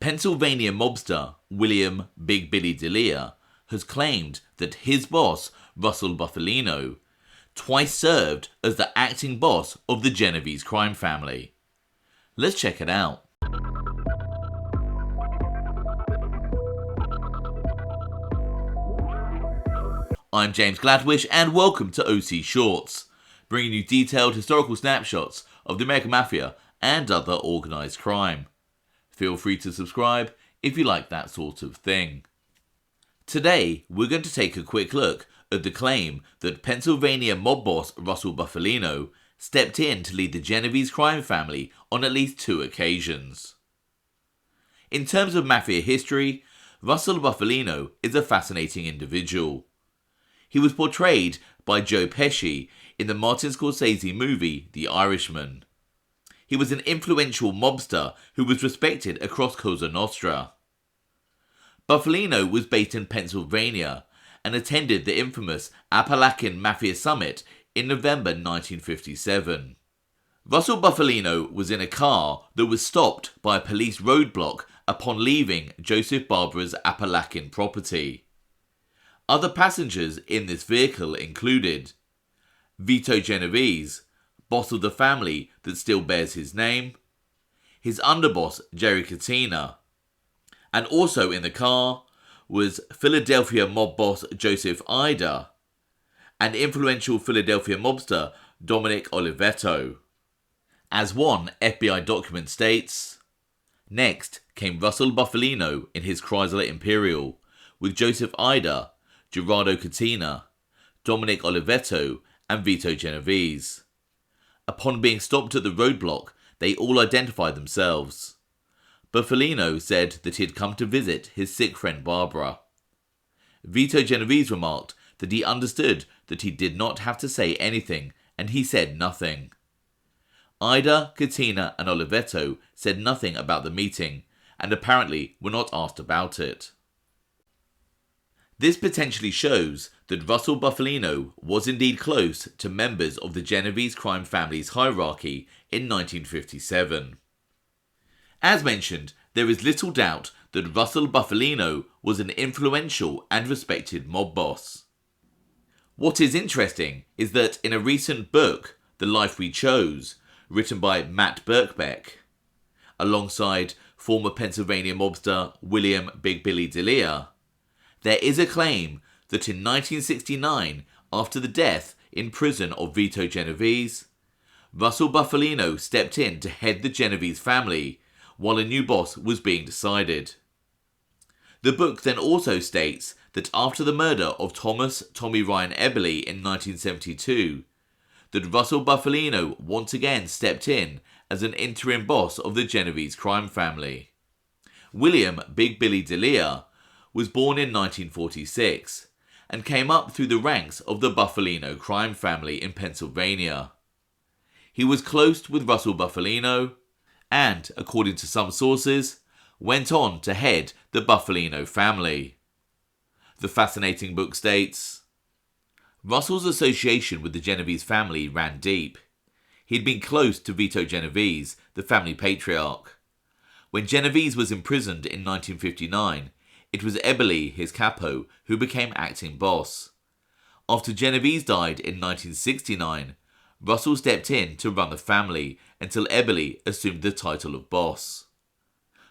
Pennsylvania mobster William Big Billy Delia has claimed that his boss, Russell Bufalino, twice served as the acting boss of the Genovese crime family. Let's check it out. I'm James Gladwish and welcome to OC Shorts, bringing you detailed historical snapshots of the American Mafia and other organised crime. Feel free to subscribe if you like that sort of thing. Today, we're going to take a quick look at the claim that Pennsylvania mob boss Russell Bufalino stepped in to lead the Genovese crime family on at least 2 occasions. In terms of Mafia history, Russell Bufalino is a fascinating individual. He was portrayed by Joe Pesci in the Martin Scorsese movie The Irishman. He was an influential mobster who was respected across Cosa Nostra. Bufalino was based in Pennsylvania and attended the infamous Appalachian Mafia Summit in November 1957. Russell Bufalino was in a car that was stopped by a police roadblock upon leaving Joseph Barbara's Appalachian property. Other passengers in this vehicle included Vito Genovese, boss of the family that still bears his name, his underboss Gerry Catena, and also in the car was Philadelphia mob boss Joseph Ida and influential Philadelphia mobster Dominic Olivetto. As one FBI document states, next came Russell Bufalino in his Chrysler Imperial with Joseph Ida, Gerardo Catena, Dominic Olivetto and Vito Genovese. Upon being stopped at the roadblock, they all identified themselves. Bufalino said that he had come to visit his sick friend Barbara. Vito Genovese remarked that he understood that he did not have to say anything, and he said nothing. Ida, Catena and Olivetto said nothing about the meeting, and apparently were not asked about it. This potentially shows that Russell Bufalino was indeed close to members of the Genovese crime family's hierarchy in 1957. As mentioned, there is little doubt that Russell Bufalino was an influential and respected mob boss. What is interesting is that in a recent book, The Life We Chose, written by Matt Birkbeck, alongside former Pennsylvania mobster William Big Billy Delia, there is a claim that in 1969, after the death in prison of Vito Genovese, Russell Bufalino stepped in to head the Genovese family while a new boss was being decided. The book then also states that after the murder of Thomas Tommy Ryan Eboli in 1972, that Russell Bufalino once again stepped in as an interim boss of the Genovese crime family. William Big Billy Delia was born in 1946 and came up through the ranks of the Bufalino crime family in Pennsylvania. He was close with Russell Bufalino and, according to some sources, went on to head the Bufalino family. The fascinating book states, Russell's association with the Genovese family ran deep. He had been close to Vito Genovese, the family patriarch. When Genovese was imprisoned in 1959, it was Eboli, his capo, who became acting boss. After Genovese died in 1969, Russell stepped in to run the family until Eboli assumed the title of boss.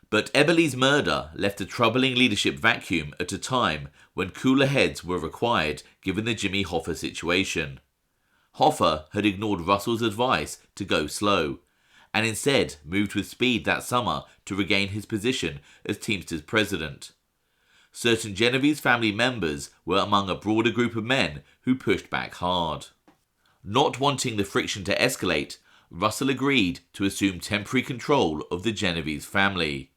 But Eboli's murder left a troubling leadership vacuum at a time when cooler heads were required given the Jimmy Hoffa situation. Hoffa had ignored Russell's advice to go slow, and instead moved with speed that summer to regain his position as Teamsters president. Certain Genovese family members were among a broader group of men who pushed back hard. Not wanting the friction to escalate, Russell agreed to assume temporary control of the Genovese family.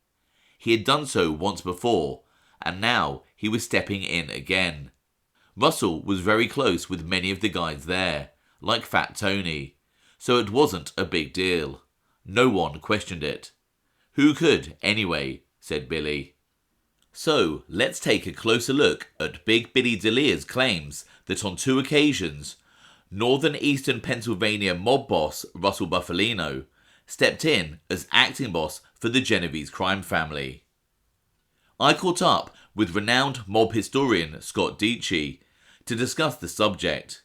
He had done so once before, and now he was stepping in again. Russell was very close with many of the guys there, like Fat Tony, so it wasn't a big deal. No one questioned it. Who could, anyway, said Billy. So, let's take a closer look at Big Billy Delia's claims that on 2 occasions, northern eastern Pennsylvania mob boss Russell Bufalino stepped in as acting boss for the Genovese crime family. I caught up with renowned mob historian Scott Dietschy to discuss the subject.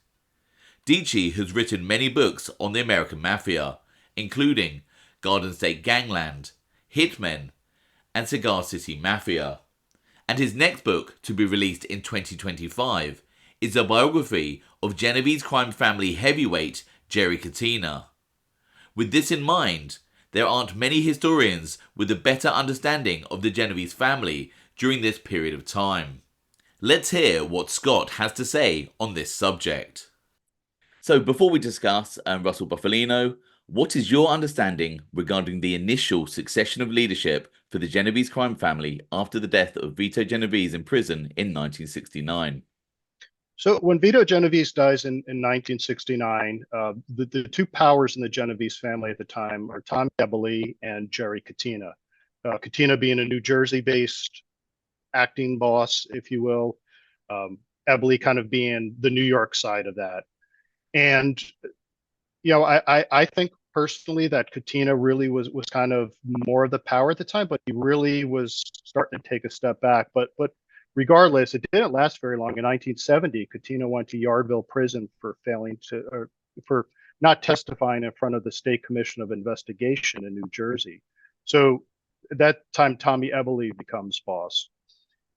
Dietschy has written many books on the American Mafia, including Garden State Gangland, Hitmen, and Cigar City Mafia. And his next book, to be released in 2025, is a biography of Genovese Crime Family heavyweight Gerry Catena. With this in mind, there aren't many historians with a better understanding of the Genovese family during this period of time. Let's hear what Scott has to say on this subject. So before we discuss Russell Bufalino, what is your understanding regarding the initial succession of leadership for the Genovese crime family after the death of Vito Genovese in prison in 1969? So when Vito Genovese dies in 1969, the two powers in the Genovese family at the time are Tommy Eboli and Gerry Catena. Catena being a New Jersey-based acting boss, if you will, Eboli kind of being the New York side of that. And I think personally that Catena really was kind of more of the power at the time, but he really was starting to take a step back. But regardless, it didn't last very long. In 1970, Catena went to Yardville Prison for for not testifying in front of the State Commission of Investigation in New Jersey. So at that time, Tommy Eboli becomes boss.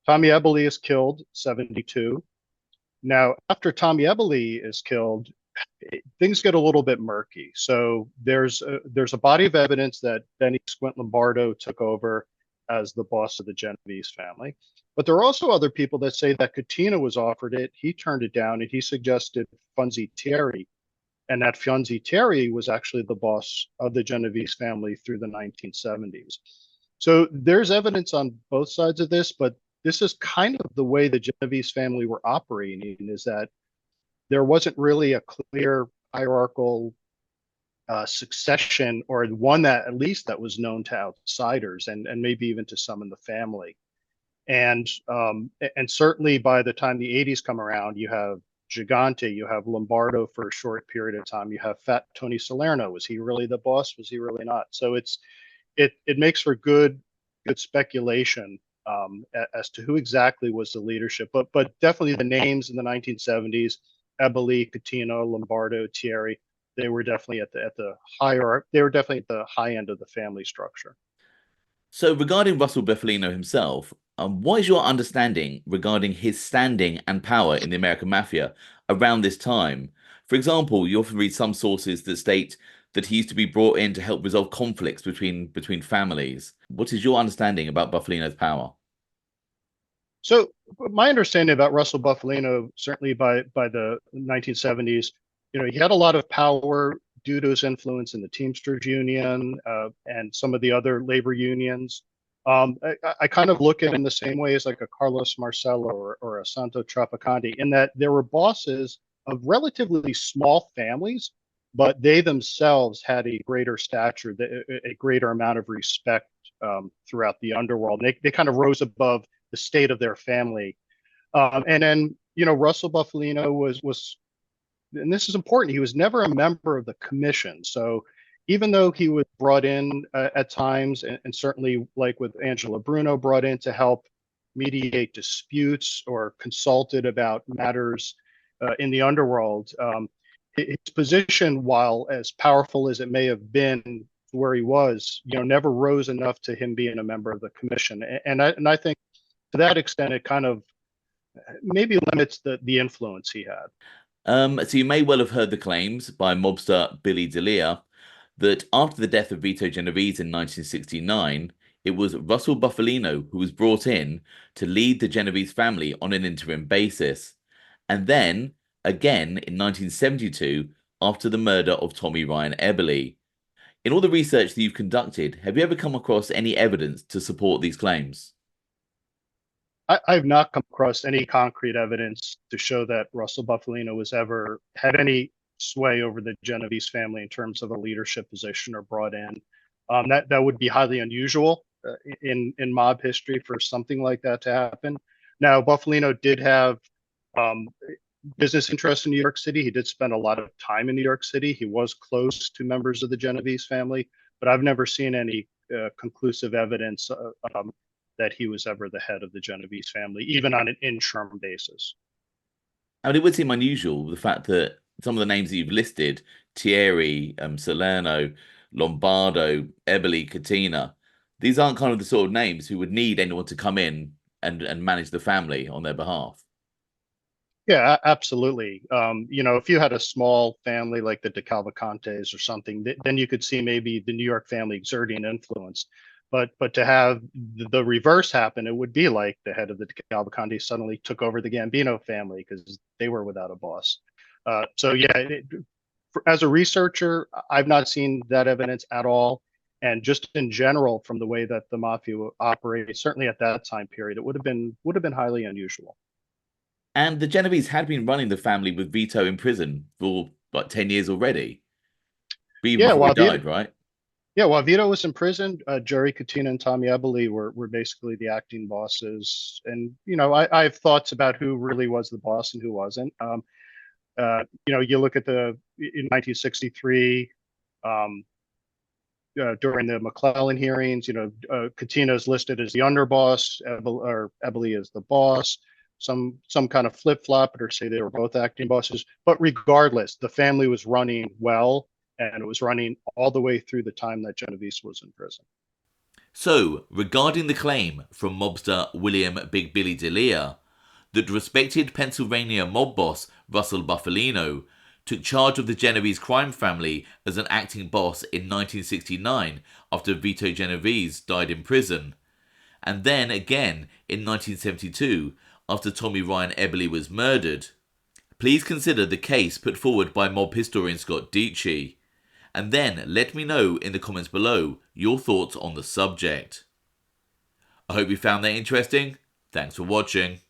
Tommy Eboli is killed, 72. Now, after Tommy Eboli is killed, things get a little bit murky. So there's a body of evidence that Benny Squint Lombardo took over as the boss of the Genovese family. But there are also other people that say that Catena was offered it. He turned it down and he suggested Funzi Thierry. And that Funzi Thierry was actually the boss of the Genovese family through the 1970s. So there's evidence on both sides of this, but this is kind of the way the Genovese family were operating, is that there wasn't really a clear hierarchical succession, or one that at least that was known to outsiders and maybe even to some in the family. And certainly by the time the 80s come around, you have Gigante, you have Lombardo for a short period of time, you have Fat Tony Salerno. Was he really the boss? Was he really not? So it makes for good speculation as to who exactly was the leadership, but definitely the names in the 1970s, Eboli, Catena, Lombardo, Thierry, they were definitely at the high end of the family structure. So regarding Russell Bufalino himself, what is your understanding regarding his standing and power in the American Mafia around this time? For example, you often read some sources that state that he used to be brought in to help resolve conflicts between families. What is your understanding about Bufalino's power? So my understanding about Russell Bufalino, certainly by the 1970s, he had a lot of power due to his influence in the Teamsters Union and some of the other labor unions. I kind of look at it in the same way as like a Carlos Marcello or a Santo Trapacante, in that there were bosses of relatively small families, but they themselves had a greater stature, a greater amount of respect throughout the underworld. They kind of rose above the state of their family. And then, Russell Bufalino was, and this is important, he was never a member of the commission. So even though he was brought in at times, and certainly like with Angela Bruno, brought in to help mediate disputes or consulted about matters in the underworld, his position, while as powerful as it may have been where he was, never rose enough to him being a member of the commission. And I think to that extent, it kind of maybe limits the influence he had. So you may well have heard the claims by mobster Billy D'Elia that after the death of Vito Genovese in 1969, it was Russell Bufalino who was brought in to lead the Genovese family on an interim basis. And then, again in 1972, after the murder of Tommy Ryan Eboli. In all the research that you've conducted, have you ever come across any evidence to support these claims? I've not come across any concrete evidence to show that Russell Bufalino was ever had any sway over the Genovese family in terms of a leadership position or brought in. That would be highly unusual in mob history for something like that to happen. Now, Bufalino did have business interests in New York City. He did spend a lot of time in New York City. He was close to members of the Genovese family, but I've never seen any conclusive evidence that he was ever the head of the Genovese family, even on an interim basis. I mean, it would seem unusual, the fact that some of the names that you've listed, Thierry, Salerno, Lombardo, Eboli, Catena, these aren't kind of the sort of names who would need anyone to come in and manage the family on their behalf. Yeah, absolutely. If you had a small family like the De Cavalcantes or something, then you could see maybe the New York family exerting influence. But to have the reverse happen, it would be like the head of the De Cavalcantes suddenly took over the Gambino family because they were without a boss. So yeah, as a researcher, I've not seen that evidence at all. And just in general, from the way that the mafia operated, certainly at that time period, it would have been highly unusual. And the Genovese had been running the family with Vito in prison for like 10 years already, even Yeah, before he while Vito, died, right? yeah, while Vito was in prison, Gerry Catena and Tommy Eboli were basically the acting bosses. And I have thoughts about who really was the boss and who wasn't. You look at the in 1963. Um, During the McClellan hearings, Catena is listed as the underboss, or Eboli is the boss. Some kind of flip flop, or say they were both acting bosses. But regardless, the family was running well, and it was running all the way through the time that Genovese was in prison. So, regarding the claim from mobster William Big Billy DeLea that respected Pennsylvania mob boss Russell Bufalino took charge of the Genovese crime family as an acting boss in 1969 after Vito Genovese died in prison, and then again in 1972 after Tommy Ryan Eboli was murdered, please consider the case put forward by mob historian Scott Dietschy, and then let me know in the comments below your thoughts on the subject. I hope you found that interesting. Thanks for watching.